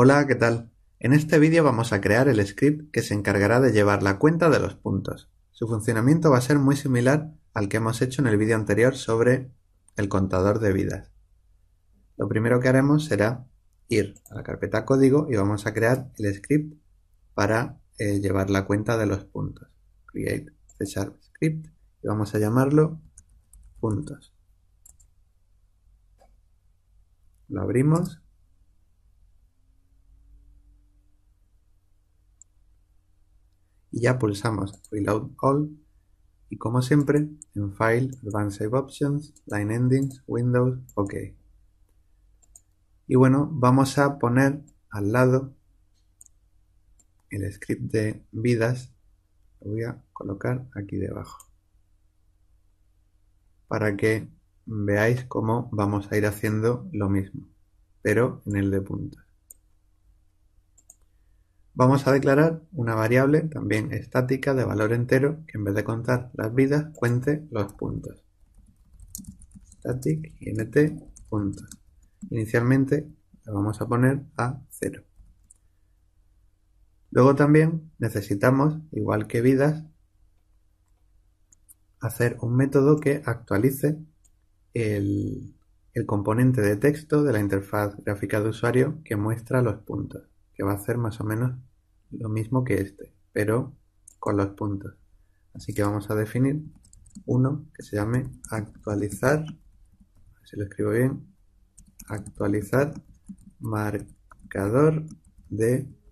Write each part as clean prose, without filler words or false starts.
Hola, ¿qué tal? En este vídeo vamos a crear el script que se encargará de llevar la cuenta de los puntos. Su funcionamiento va a ser muy similar al que hemos hecho en el vídeo anterior sobre el contador de vidas. Lo primero que haremos será ir a la carpeta código y vamos a crear el script para llevar la cuenta de los puntos. Create C# script y vamos a llamarlo puntos. Lo abrimos. Y ya pulsamos Reload All y como siempre en File, Advanced Save Options, Line Endings, Windows, OK. Y bueno, vamos a poner al lado el script de vidas, lo voy a colocar aquí debajo para que veáis cómo vamos a ir haciendo lo mismo, pero en el de puntos. Vamos a declarar una variable también estática de valor entero que en vez de contar las vidas cuente los puntos. Static int puntos. Inicialmente la vamos a poner a 0. Luego también necesitamos, igual que vidas, hacer un método que actualice el componente de texto de la interfaz gráfica de usuario que muestra los puntos, que va a hacer más o menos lo mismo que este, pero con los puntos. Así que vamos a definir uno que se llame actualizar, a ver si lo escribo bien, actualizar marcador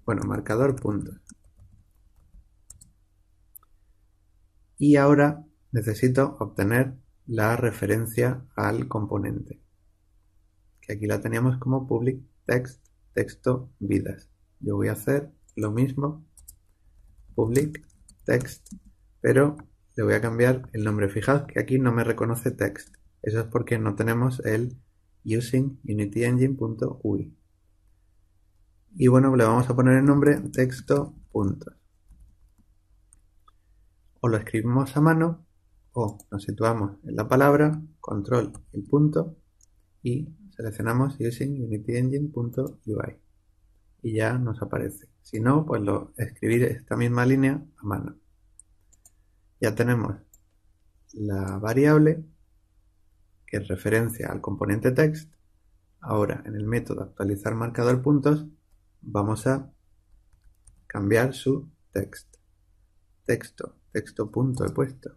marcador puntos. Y ahora necesito obtener la referencia al componente, que aquí la teníamos como public text, texto vidas. Yo voy a hacer lo mismo, public text, pero le voy a cambiar el nombre. Fijaos que aquí no me reconoce text. Eso es porque no tenemos el using unityengine.ui. Y bueno, le vamos a poner el nombre texto puntos. O lo escribimos a mano o nos situamos en la palabra, control y el punto y seleccionamos using unityengine.ui y ya nos aparece. Si no, pues escribir esta misma línea a mano. Ya tenemos la variable que es referencia al componente text. Ahora en el método actualizar marcador puntos vamos a cambiar su text. Texto punto he puesto.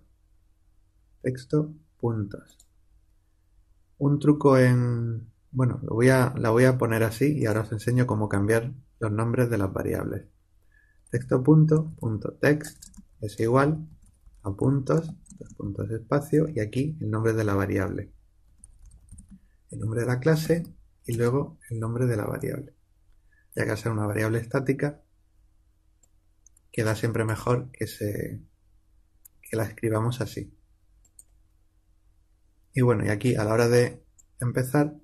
Texto puntos. Un truco bueno, la voy a poner así y ahora os enseño cómo cambiar los nombres de las variables. Texto punto text es igual a puntos, dos puntos espacio y aquí el nombre de la variable. El nombre de la clase y luego el nombre de la variable. Ya que al ser una variable estática queda siempre mejor que la escribamos así. Y bueno, y aquí a la hora de empezar,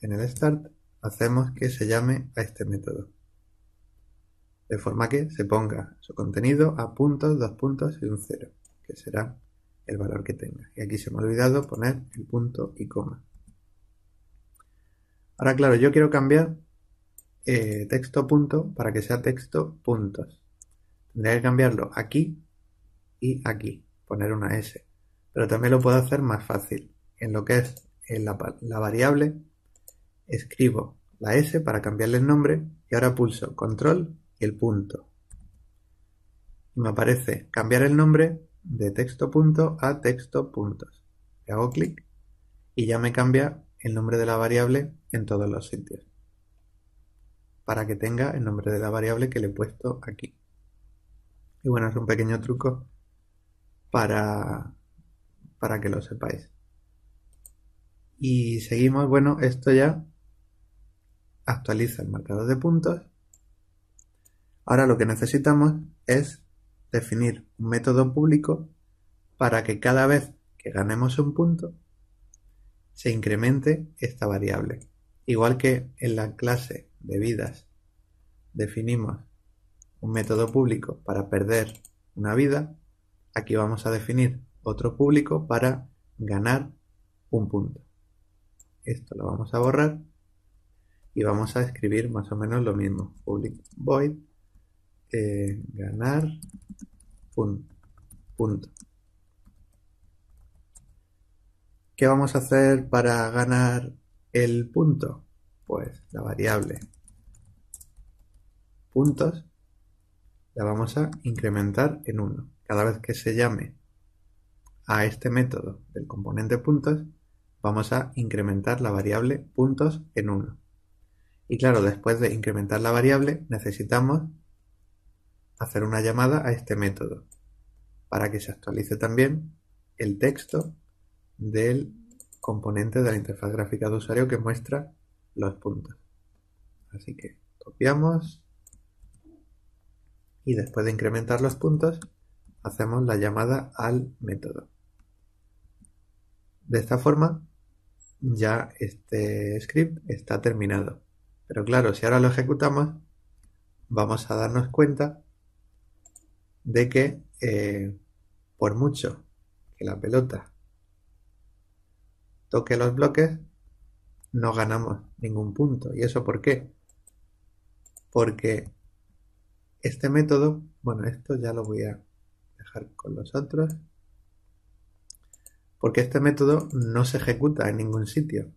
en el start, hacemos que se llame a este método. De forma que se ponga su contenido a puntos, dos puntos y un 0, que será el valor que tenga. Y aquí se me ha olvidado poner el punto y coma. Ahora, claro, yo quiero cambiar texto punto para que sea texto puntos. Tendría que cambiarlo aquí y aquí, poner una S. Pero también lo puedo hacer más fácil. En lo que es la variable, escribo la S para cambiarle el nombre y ahora pulso control y el punto. Y me aparece cambiar el nombre de texto punto a texto puntos. Le hago clic y ya me cambia el nombre de la variable en todos los sitios. Para que tenga el nombre de la variable que le he puesto aquí. Y bueno, es un pequeño truco para que lo sepáis. Y seguimos, bueno, esto ya actualiza el marcador de puntos. Ahora lo que necesitamos es definir un método público para que cada vez que ganemos un punto se incremente esta variable. Igual que en la clase de vidas definimos un método público para perder una vida, aquí vamos a definir otro público para ganar un punto. Esto lo vamos a borrar y vamos a escribir más o menos lo mismo. Public void ganar punto. ¿Qué vamos a hacer para ganar el punto? Pues la variable puntos la vamos a incrementar en 1. Cada vez que se llame a este método del componente puntos, vamos a incrementar la variable puntos en 1. Y claro, después de incrementar la variable, necesitamos hacer una llamada a este método para que se actualice también el texto del componente de la interfaz gráfica de usuario que muestra los puntos. Así que copiamos y después de incrementar los puntos hacemos la llamada al método. De esta forma ya este script está terminado. Pero claro, si ahora lo ejecutamos, vamos a darnos cuenta de que por mucho que la pelota toque los bloques, no ganamos ningún punto. ¿Y eso por qué? Porque este método, bueno, esto ya lo voy a dejar con los otros, porque este método no se ejecuta en ningún sitio.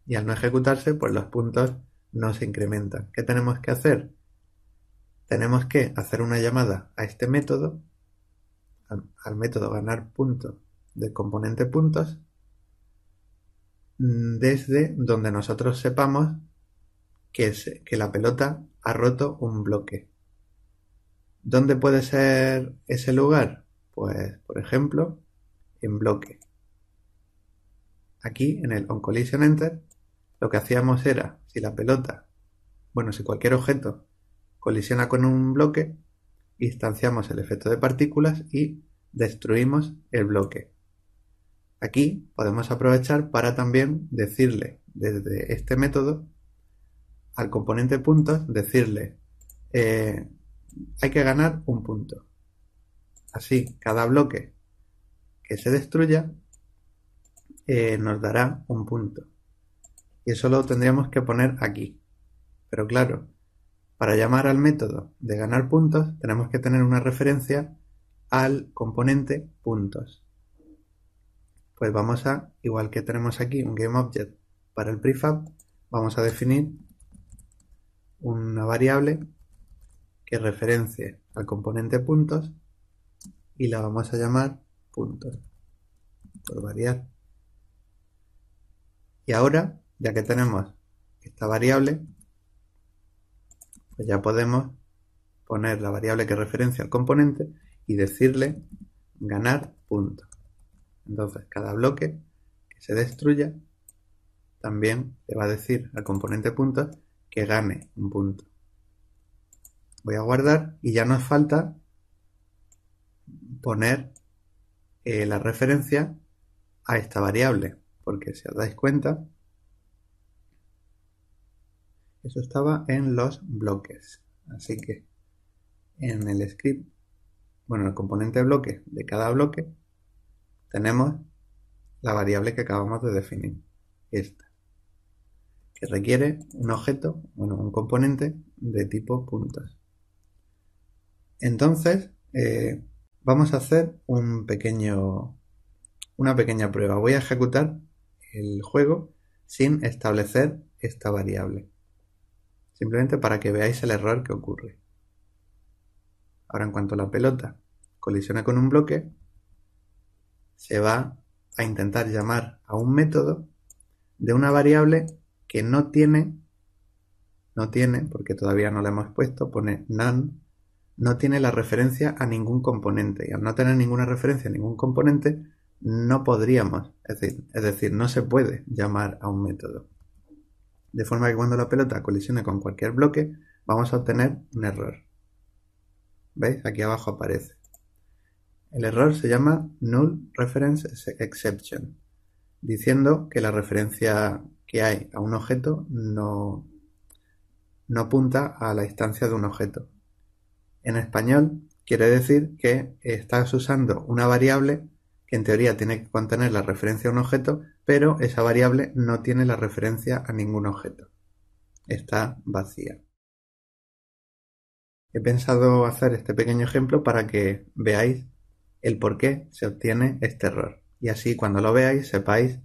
Y al no ejecutarse, pues los puntos no se incrementan. ¿Qué tenemos que hacer? Tenemos que hacer una llamada a este método, al método ganar puntos del componente puntos, desde donde nosotros sepamos que la pelota ha roto un bloque. ¿Dónde puede ser ese lugar? Pues, por ejemplo, en bloque. Aquí, en el onCollisionEnter, lo que hacíamos era, si la pelota, bueno, si cualquier objeto colisiona con un bloque, instanciamos el efecto de partículas y destruimos el bloque. Aquí podemos aprovechar para también decirle desde este método al componente puntos, decirle hay que ganar un punto. Así, cada bloque que se destruya nos dará un punto. Y eso lo tendríamos que poner aquí. Pero claro, para llamar al método de ganar puntos tenemos que tener una referencia al componente puntos. Pues vamos a, igual que tenemos aquí un GameObject para el prefab, vamos a definir una variable que referencie al componente puntos y la vamos a llamar puntos, por variar. Y ahora, ya que tenemos esta variable, pues ya podemos poner la variable que referencia al componente y decirle ganar puntos. Entonces, cada bloque que se destruya también le va a decir al componente puntos que gane un punto. Voy a guardar y ya nos falta poner la referencia a esta variable, porque si os dais cuenta, eso estaba en los bloques. Así que en el script, bueno, el componente bloque de cada bloque, tenemos la variable que acabamos de definir, esta, que requiere un objeto, bueno, un componente de tipo puntos. Entonces, vamos a hacer una pequeña prueba. Voy a ejecutar el juego sin establecer esta variable, simplemente para que veáis el error que ocurre. Ahora, en cuanto la pelota colisione con un bloque, se va a intentar llamar a un método de una variable que no tiene, porque todavía no la hemos puesto, pone none, no tiene la referencia a ningún componente. Y al no tener ninguna referencia a ningún componente, no podríamos, es decir, no se puede llamar a un método. De forma que cuando la pelota colisione con cualquier bloque, vamos a obtener un error. ¿Veis? Aquí abajo aparece. El error se llama Null Reference Exception, diciendo que la referencia que hay a un objeto no apunta a la instancia de un objeto. En español quiere decir que estás usando una variable que en teoría tiene que contener la referencia a un objeto, pero esa variable no tiene la referencia a ningún objeto. está vacía. He pensado hacer este pequeño ejemplo para que veáis el por qué se obtiene este error. Y así cuando lo veáis sepáis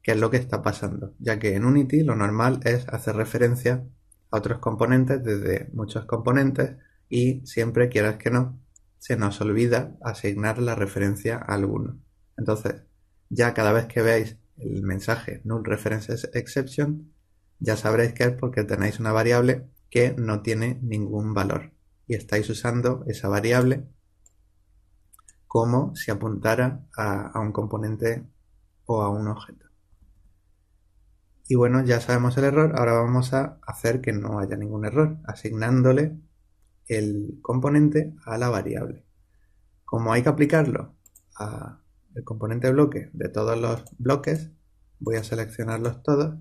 qué es lo que está pasando, ya que en Unity lo normal es hacer referencia a otros componentes desde muchos componentes y siempre, quieras que no, se nos olvida asignar la referencia a alguno. Entonces, ya cada vez que veáis el mensaje null reference exception, ya sabréis que es porque tenéis una variable que no tiene ningún valor y estáis usando esa variable como si apuntara a un componente o a un objeto. Y bueno, ya sabemos el error, ahora vamos a hacer que no haya ningún error, asignándole el componente a la variable. Como hay que aplicarlo al componente bloque de todos los bloques, voy a seleccionarlos todos.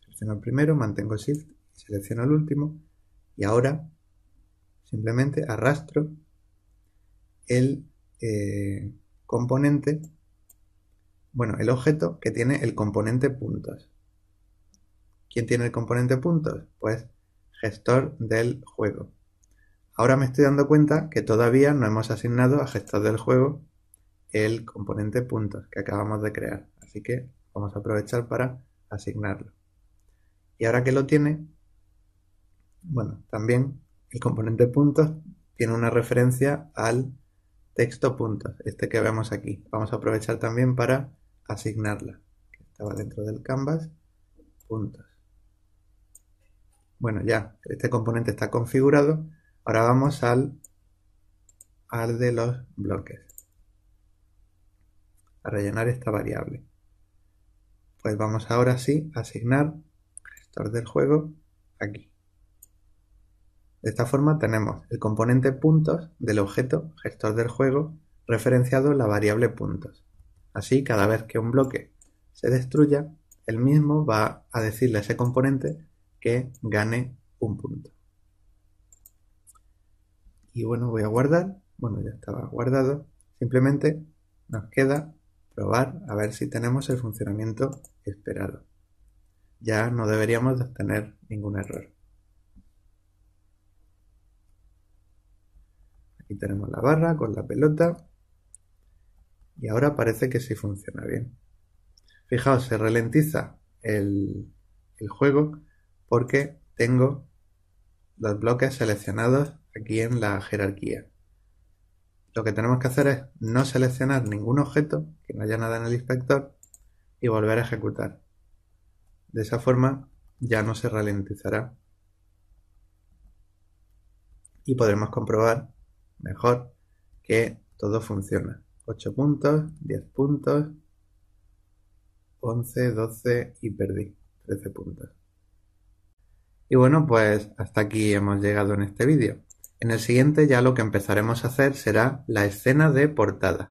Selecciono el primero, mantengo Shift, selecciono el último y ahora simplemente arrastro el componente, bueno, el objeto que tiene el componente puntos. ¿Quién tiene el componente puntos? Pues gestor del juego. Ahora me estoy dando cuenta que todavía no hemos asignado a gestor del juego el componente puntos que acabamos de crear. Así que vamos a aprovechar para asignarlo. Y ahora que lo tiene, bueno, también el componente puntos tiene una referencia al texto puntos, este que vemos aquí. Vamos a aprovechar también para asignarla, que estaba dentro del canvas, puntos. Bueno, ya este componente está configurado. Ahora vamos al de los bloques, a rellenar esta variable. Pues vamos ahora sí a asignar gestor del juego aquí. De esta forma tenemos el componente puntos del objeto gestor del juego referenciado en la variable puntos. Así, cada vez que un bloque se destruya, el mismo va a decirle a ese componente que gane un punto. Y bueno, voy a guardar. Bueno, ya estaba guardado. Simplemente nos queda probar a ver si tenemos el funcionamiento esperado. Ya no deberíamos de tener ningún error. Aquí tenemos la barra con la pelota. Y ahora parece que sí funciona bien. Fijaos, se ralentiza el juego porque tengo los bloques seleccionados aquí en la jerarquía. Lo que tenemos que hacer es no seleccionar ningún objeto, que no haya nada en el inspector, y volver a ejecutar. De esa forma ya no se ralentizará y podremos comprobar mejor que todo funciona. 8 puntos, 10 puntos, 11, 12 y perdí 13 puntos. Y bueno, pues hasta aquí hemos llegado en este vídeo. En el siguiente ya lo que empezaremos a hacer será la escena de portada.